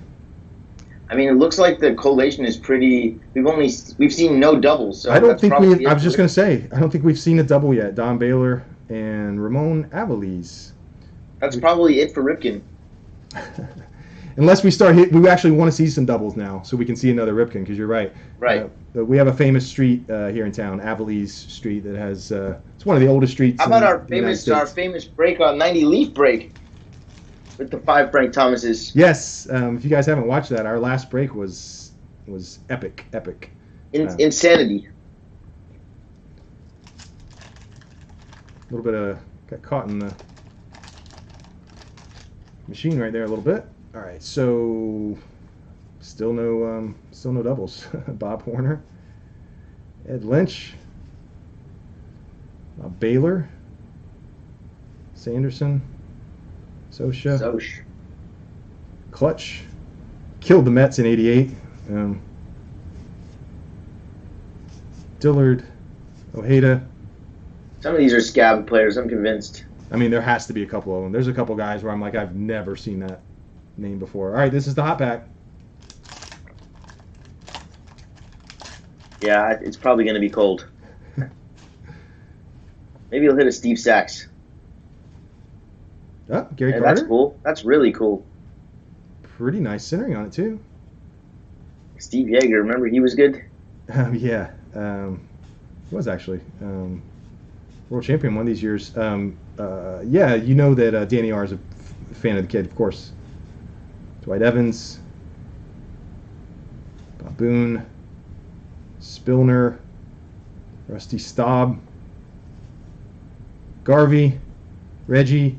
I mean, it looks like the collation is pretty. We've seen no doubles. So I don't think we. I was just going to say, I don't think we've seen a double yet. Don Baylor and Ramon Avaliz. That's probably it for Ripken. Unless we start we actually want to see some doubles now, so we can see another Ripken. Because you're right. Right. We have a famous street here in town, Avaliz Street, that has. It's one of the oldest streets. How about our famous break on 90 Leaf break with the 5 Frank Thomases? Yes. If you guys haven't watched that, our last break was epic. Insanity. A little bit of got caught in the machine right there a little bit. All right, so still no doubles. Bob Horner, Ed Lynch, Baylor, Sanderson, Soch, Clutch, killed the Mets in '88. Dillard, Ojeda. Some of these are scab players, I'm convinced. I mean, there has to be a couple of them. There's a couple guys where I'm like, I've never seen that name before. All right, this is the hot pack. Yeah, it's probably going to be cold. Maybe he'll hit a Steve Sachs. Oh, Gary Carter. That's cool. That's really cool. Pretty nice centering on it, too. Steve Yeager, remember he was good? Yeah. He was actually. World champion one of these years. Yeah, you know that Danny R is a fan of the kid, of course. Dwight Evans. Bob Boone. Spillner. Rusty Staub. Garvey. Reggie.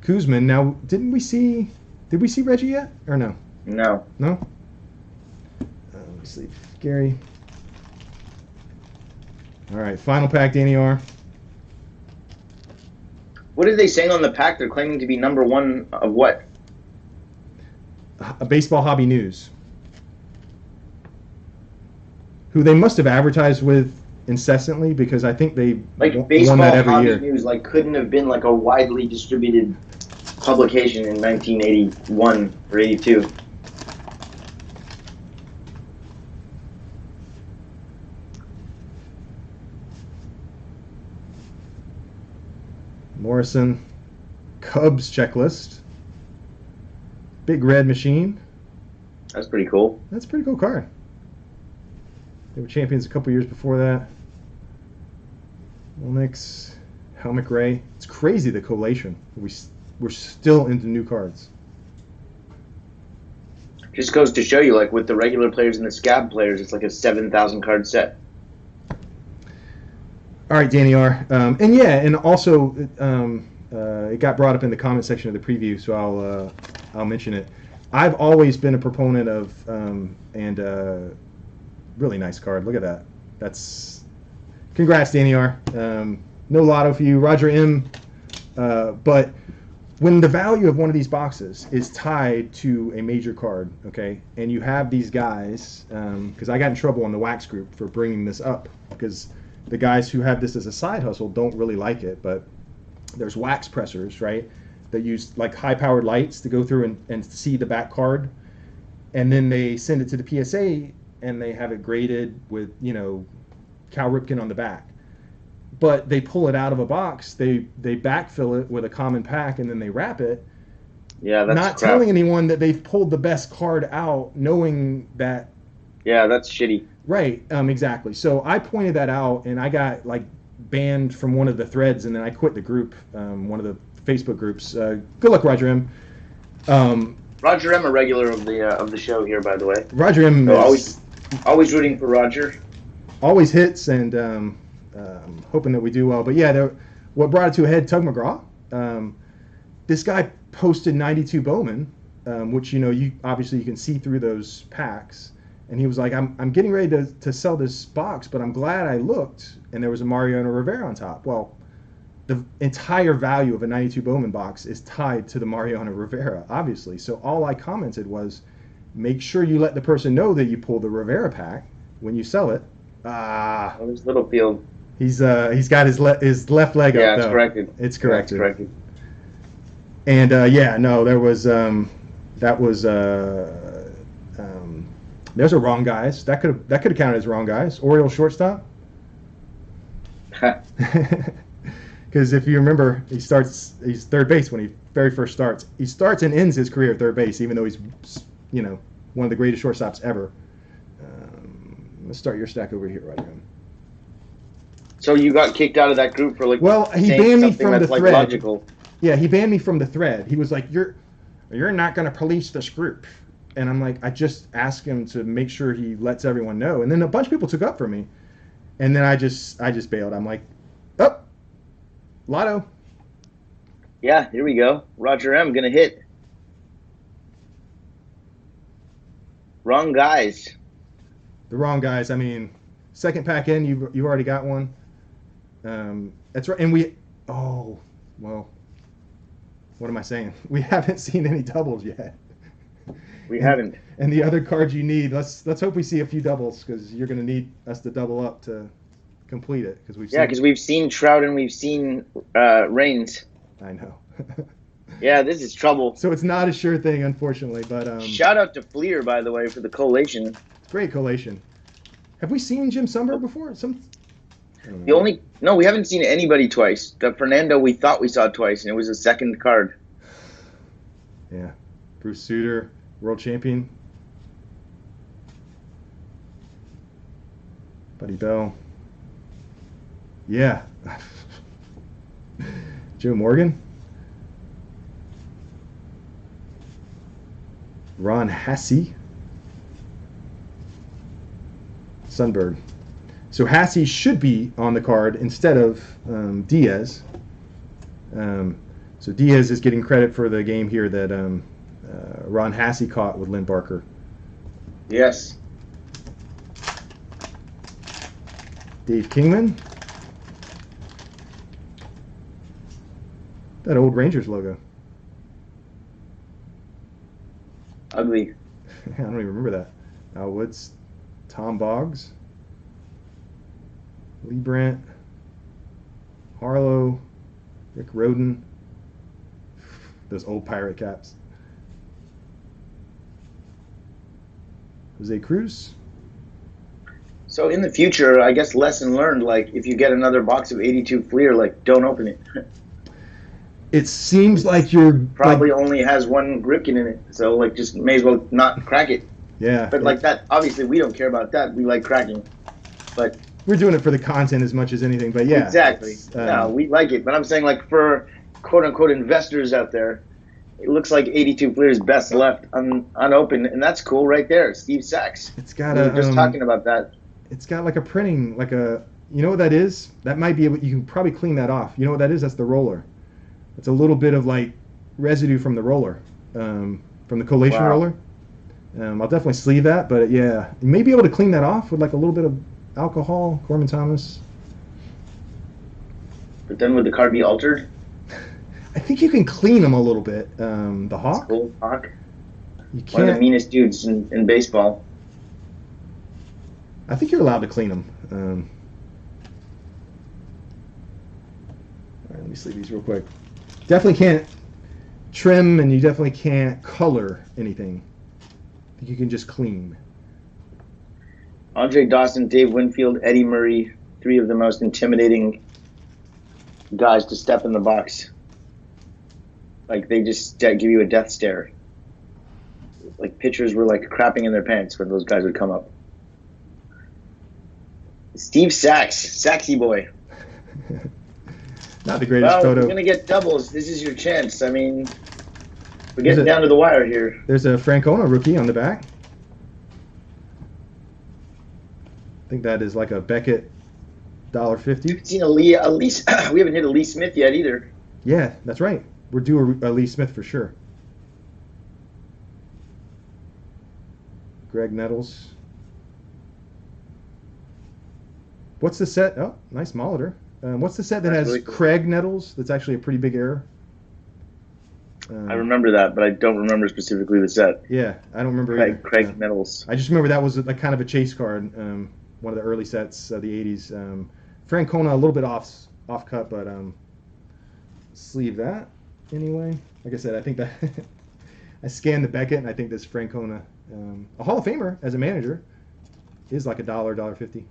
Kuzman. Now, did we see Reggie yet? Or no? No. No? Let me see. Gary. All right, final pack, Danny R. What are they saying on the pack? They're claiming to be number one of what? A Baseball Hobby News, who they must have advertised with incessantly because I think they Baseball won that every Hobby year. News couldn't have been a widely distributed publication in 1981 or 82. Morrison, Cubs checklist, Big Red Machine. That's pretty cool. That's a pretty cool card. They were champions a couple years before that. Olnix, Helmick Ray. It's crazy the collation. We're still into new cards. Just goes to show you, with the regular players and the scab players, it's like a 7,000 card set. All right, Danny R. And also it got brought up in the comment section of the preview, so I'll mention it. I've always been a proponent of really nice card. Look at that. That's congrats, Danny R. No lotto for you, Roger M. But when the value of one of these boxes is tied to a major card, okay, and you have these guys, because I got in trouble on the Wax group for bringing this up because the guys who have this as a side hustle don't really like it, but there's wax pressers, right, that use high-powered lights to go through and see the back card, and then they send it to the PSA and they have it graded with, Cal Ripken on the back. But they pull it out of a box, they backfill it with a common pack, and then they wrap it. Yeah, that's not crap. telling anyone that they've pulled the best card out, knowing that. Yeah, that's shitty. Right, exactly. So I pointed that out, and I got banned from one of the threads, and then I quit the group, one of the Facebook groups. Good luck, Roger M. Roger M, a regular of the show here, by the way. Roger M. So always rooting for Roger. Always hits, and hoping that we do well. But yeah, what brought it to a head, Tug McGraw. This guy posted 92 Bowman, which you obviously you can see through those packs. And he was like, I'm getting ready to sell this box, but I'm glad I looked, and there was a Mariano Rivera on top. Well, the entire value of a 92 Bowman box is tied to the Mariano Rivera, obviously. So all I commented was, make sure you let the person know that you pull the Rivera pack when you sell it. There's Littlefield. He's got his left leg up. Yeah, it's corrected. It's corrected. Yeah, it's corrected. And there was that was there's a wrong guys. That could have counted as wrong guys. Oriole shortstop. Because if you remember, he's third base when he very first starts. He starts and ends his career at third base, even though he's one of the greatest shortstops ever. Let's start your stack over here, Roger. So you got kicked out of that group for he banned me from the thread. Logical. Yeah, he banned me from the thread. He was like, "You're not going to police this group," and I'm like, I just asked him to make sure he lets everyone know. And then a bunch of people took up for me, and then I just bailed. I'm like, oh, lotto. Yeah, here we go. Roger M gonna hit. Wrong guys. The wrong guys. I mean, second pack in, you've already got one. That's right. And what am I saying? We haven't seen any doubles yet. We haven't. And the other cards you need, let's hope we see a few doubles, because you're going to need us to double up to complete it because Yeah, because we've seen Trout and we've seen Reigns. I know. Yeah, this is trouble. So it's not a sure thing, unfortunately. But shout out to Fleer, by the way, for the collation. Great collation. Have we seen Jim Summer before? No, we haven't seen anybody twice. The Fernando we thought we saw twice, and it was a second card. Yeah, Bruce Sutter, world champion. Buddy Bell. Yeah. Joe Morgan. Ron Hasse. Sundberg. So Hasse should be on the card instead of Diaz. So Diaz is getting credit for the game here that Ron Hasse caught with Lynn Barker. Yes. Dave Kingman. That old Rangers logo. Ugly. I don't even remember that. Al Woods. Tom Boggs. Lee Brandt. Harlow. Rick Roden. Those old pirate caps. Jose Cruz. So in the future, I guess lesson learned, like if you get another box of 82 Fleer, like don't open it. It seems like you're probably only has one Ripken in it, so like just may as well not crack it. Yeah. But like that, obviously we don't care about that. We like cracking, but we're doing it for the content as much as anything. But yeah, exactly. No, we like it, but I'm saying like for quote unquote investors out there, it looks like 82 Fleer's best left unopened, and that's cool right there. Steve Sachs. It's got we were just talking about that. It's got like a printing, like a, you know what that is? That might be, you can probably clean that off. You know what that is? That's the roller. It's a little bit of like residue from the roller, from the collation roller. I'll definitely sleeve that, but yeah, you may be able to clean that off with like a little bit of alcohol, Corman Thomas. But then would the card be altered? I think you can clean them a little bit. The Hawk? Cool. Hawk. You can't. One of the meanest dudes in baseball. I think you're allowed to clean them. All right, let me sleeve these real quick. Definitely can't trim, and you definitely can't color anything. I think you can just clean. Andre Dawson, Dave Winfield, Eddie Murray, three of the most intimidating guys to step in the box. Like they just give you a death stare. Like pitchers were like crapping in their pants when those guys would come up. Steve Sachs, Saxy boy. Not the greatest photo. You're going to get doubles. This is your chance. I mean, we're getting down to the wire here. There's a Francona rookie on the back. I think that is like a Beckett $1.50. We haven't seen a Lee we haven't hit a Lee Smith yet either. Yeah, that's right. We're due a Lee Smith for sure. Greg Nettles. What's the set? Oh, nice Molitor. What's the set that has really cool. Craig Nettles? That's actually a pretty big error. I remember that, but I don't remember specifically the set. Yeah, I don't remember Craig Nettles. I just remember that was like kind of a chase card, one of the early sets of the 80s. Francona a little bit off cut, but sleeve that anyway. Like I said, I think that I scanned the Beckett, and I think this Francona, a Hall of Famer as a manager, is like $1.50.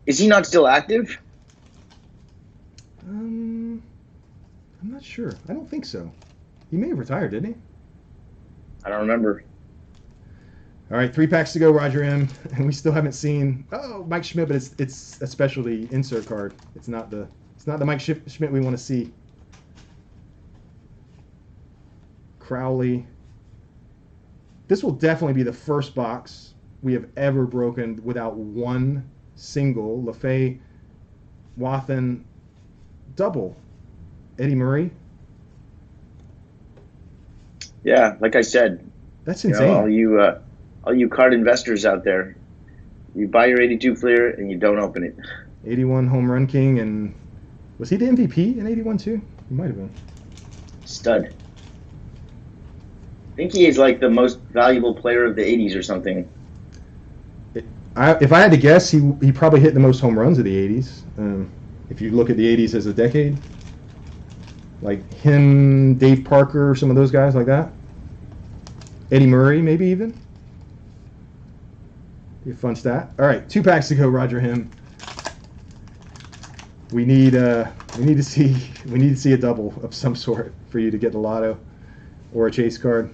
Is he not still active? I'm not sure. I don't think so. He may have retired, didn't he? I don't remember. All right, 3 packs to go, Roger M. And we still haven't seen Mike Schmidt, but it's a specialty insert card. It's not the Mike Schmidt we want to see. Crowley. This will definitely be the first box we have ever broken without one single LaFay Wathan double. Eddie Murray. Yeah, like I said, that's insane. All you card investors out there, you buy your 82 Fleer and you don't open it. 81 home run king, and was he the MVP in 81 too? He might have been. Stud. I think he is like the most valuable player of the 80s or something. If I had to guess, he probably hit the most home runs of the '80s. If you look at the '80s as a decade, like him, Dave Parker, some of those guys like that. Eddie Murray, maybe even. Be a fun stat. All right, 2 packs to go, Roger Him. We need to see a double of some sort for you to get the lotto or a chase card.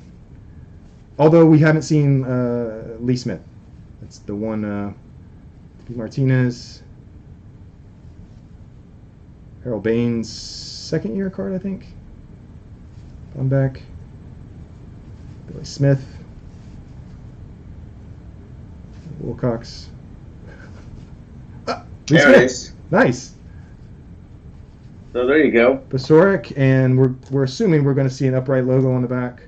Although we haven't seen Lee Smith. That's the one. Martinez, Harold Baines, second year card, I think. Back. Billy Smith, Wilcox. Lee There Smith. it is. Nice. So there you go. Basoric, and we're assuming we're going to see an upright logo on the back.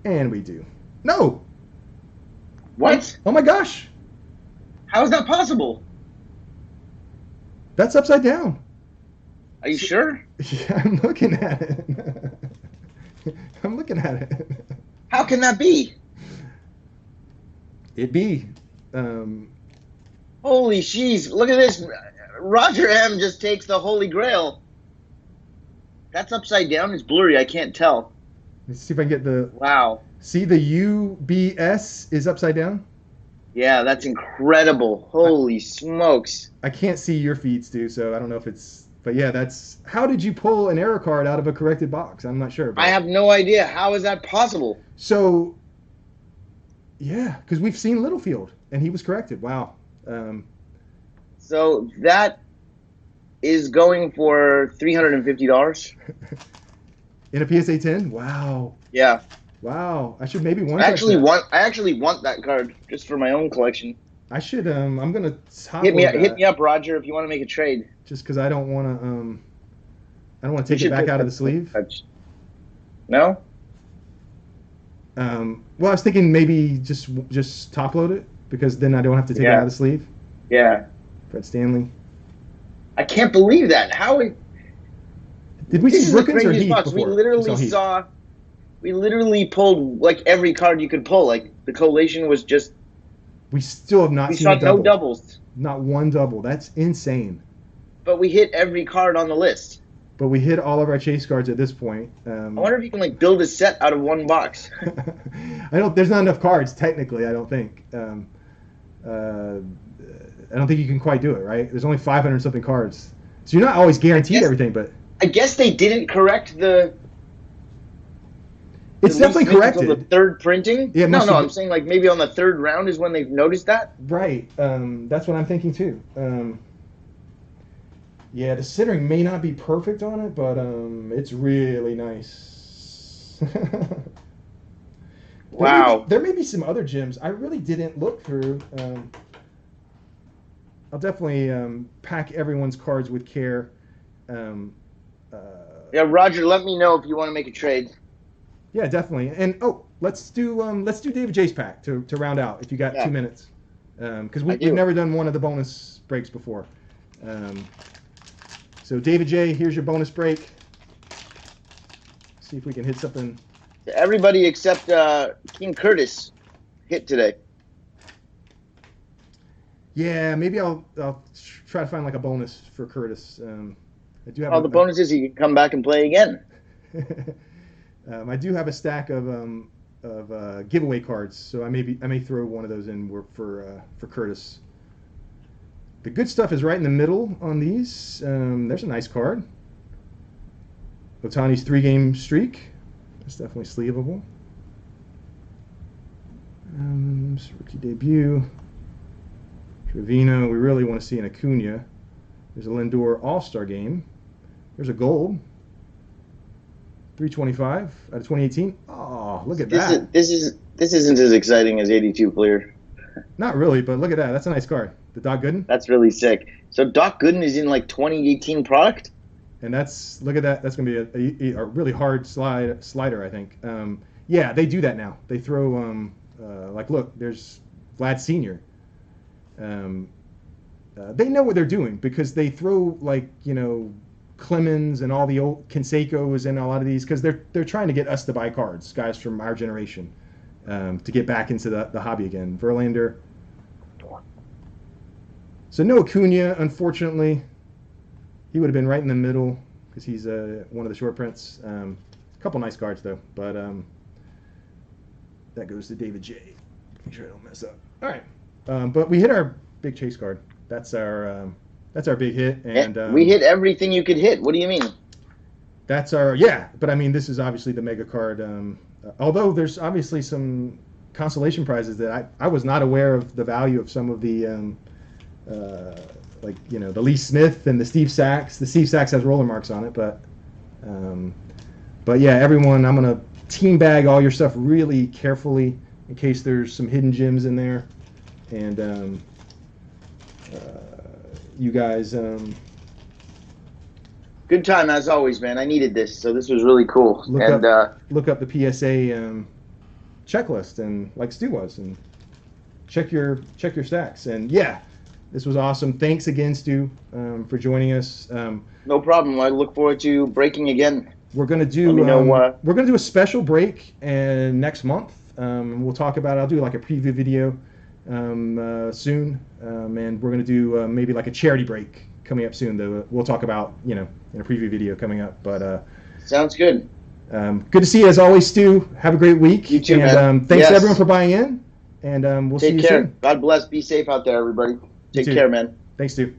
And we do. No! What? Oh my gosh! How is that possible? That's upside down. Are you sure? Yeah, I'm looking at it. I'm looking at it. How can that be? It be. Holy jeez, look at this. Roger M just takes the Holy Grail. That's upside down. It's blurry. I can't tell. Let's see if I can get the... Wow. See, the UBS is upside down? Yeah, that's incredible. Holy smokes. I can't see your feed, Stu, so I don't know if it's... But yeah, that's... How did you pull an error card out of a corrected box? I'm not sure. But... I have no idea. How is that possible? So, yeah, because we've seen Littlefield, and he was corrected. Wow. So that is going for $350. In a PSA 10? Wow. Yeah. Wow. I should maybe one. I actually want that card just for my own collection. I should. I'm gonna hit me up, Roger, if you want to make a trade. Just because I don't want to. I don't want to take it back out of the sleeve. No. Well, I was thinking maybe just top load it because then I don't have to take it out of the sleeve. Yeah. Fred Stanley. I can't believe that. How? Did we see Brookins or Heath box. before? We literally pulled like every card you could pull. Like the collation was just. We still have not seen a double. No doubles. Not one double. That's insane. But we hit every card on the list. But we hit all of our chase cards at this point. I wonder if you can like build a set out of one box. There's not enough cards technically. I don't think. I don't think you can quite do it. Right? There's only 500 something cards, so you're not always guaranteed everything. But I guess they didn't correct the. It's definitely corrected. The third printing? Yeah, no, I'm saying like maybe on the third round is when they've noticed that. Right. That's what I'm thinking too. Yeah, the centering may not be perfect on it, but it's really nice. Wow. There may be some other gems I really didn't look through. I'll definitely pack everyone's cards with care. Yeah, Roger, let me know if you want to make a trade. Yeah, definitely. And let's do David J's pack to round out if you got 2 minutes, because we've never done one of the bonus breaks before. So David J, here's your bonus break. See if we can hit something. Everybody except King Curtis hit today. Yeah, maybe I'll try to find like a bonus for Curtis. I do have. The bonus is he can come back and play again. I do have a stack of giveaway cards, so I may throw one of those in for Curtis. The good stuff is right in the middle on these. There's a nice card. Ohtani's 3-game streak. That's definitely sleevable. Rookie debut. Trevino. We really want to see an Acuna. There's a Lindor All-Star game. There's a gold. 325 out of 2018. Oh, look at that. This isn't as exciting as 82 clear. Not really, but look at that. That's a nice card. The Doc Gooden. That's really sick. So Doc Gooden is in like 2018 product? And look at that. That's going to be a really hard slider, I think. Yeah, they do that now. They throw, like, look, there's Vlad Sr. They know what they're doing because they throw, like, Clemens and all the old Canseco's and a lot of these because they're trying to get us to buy cards, guys from our generation. to get back into the hobby again. Verlander. So no Acuna, unfortunately. He would have been right in the middle because he's one of the short prints. A couple nice cards though, but that goes to David J. Make sure I don't mess up. All right, but we hit our big chase card. That's our big hit, and we hit everything you could hit. What do you mean? That's our but I mean this is obviously the mega card. Although there's obviously some consolation prizes that I was not aware of the value of some of the like the Lee Smith and the Steve Sachs. The Steve Sachs has roller marks on it, but yeah, everyone, I'm gonna team bag all your stuff really carefully in case there's some hidden gems in there, and you guys. Good time as always, man. I needed this, so this was really cool. Look up the PSA checklist, and like Stu was, and check your stacks. And yeah, this was awesome. Thanks again, Stu, for joining us. No problem. I look forward to breaking again. We're gonna do we're gonna do a special break next month. We'll talk about it. I'll do like a preview video soon, and we're gonna do maybe like a charity break coming up soon. We'll talk about in a preview video coming up. But sounds good. Good to see you as always, Stu. Have a great week. You too, and man. Thanks to everyone for buying in, and we'll see you Take care. soon. God bless. Be safe out there, everybody. Take care, man. Thanks, Stu.